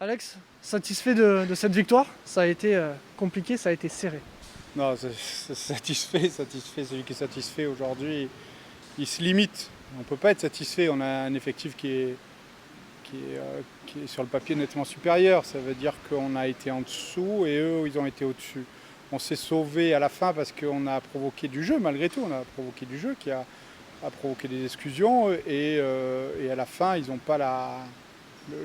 Alex, satisfait de cette victoire? Ça a été compliqué, ça a été serré. Non, satisfait. Celui qui est satisfait aujourd'hui, il se limite. On ne peut pas être satisfait. On a un effectif qui est sur le papier nettement supérieur. Ça veut dire qu'on a été en dessous et eux, ils ont été au-dessus. On s'est sauvé à la fin parce qu'on a provoqué du jeu, malgré tout. On a provoqué du jeu qui a provoqué des exclusions. Et à la fin, ils n'ont pas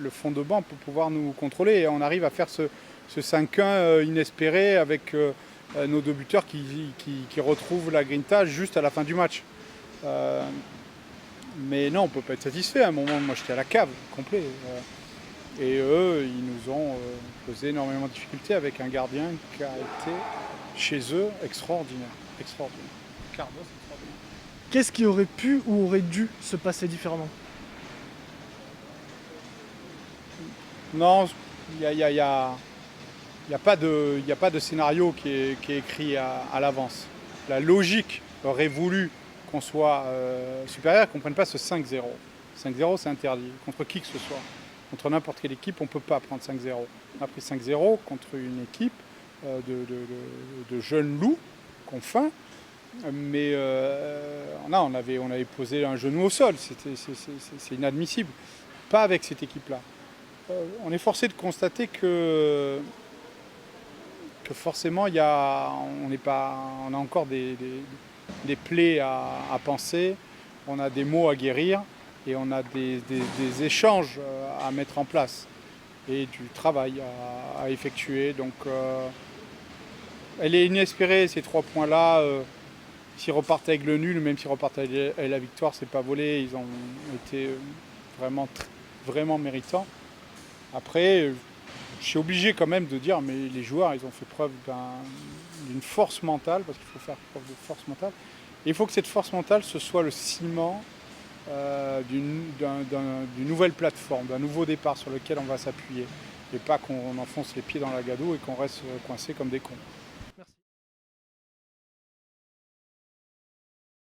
le fond de banc pour pouvoir nous contrôler. Et on arrive à faire ce 5-1 inespéré avec nos deux buteurs qui retrouvent la grinta juste à la fin du match. Mais non, on ne peut pas être satisfait. À un moment, moi j'étais à la cave, complet. Et eux, ils nous ont posé énormément de difficultés avec un gardien qui a été, chez eux, extraordinaire. Extraordinaire. Cardos, extraordinaire. Qu'est-ce qui aurait pu ou aurait dû se passer différemment? Non, il n'y a pas de scénario qui est écrit à l'avance. La logique aurait voulu qu'on soit supérieur, qu'on ne prenne pas ce 5-0. 5-0, c'est interdit, contre qui que ce soit. Contre n'importe quelle équipe, on ne peut pas prendre 5-0. On a pris 5-0 contre une équipe de jeunes loups qu'on faim. Mais non, on avait posé un genou au sol, c'est inadmissible. Pas avec cette équipe-là. On est forcé de constater que forcément, on a encore des plaies à penser, on a des mots à guérir et on a des échanges à mettre en place et du travail à effectuer. Donc, elle est inespérée, ces 3 points-là. S'ils repartent avec le nul, même s'ils repartent avec la victoire, c'est pas volé. Ils ont été vraiment méritants. Après, je suis obligé quand même de dire, mais les joueurs, ils ont fait preuve d'une force mentale, parce qu'il faut faire preuve de force mentale. Et il faut que cette force mentale, ce soit le ciment d'une nouvelle plateforme, d'un nouveau départ sur lequel on va s'appuyer. Et pas qu'on enfonce les pieds dans la gadoue et qu'on reste coincé comme des cons.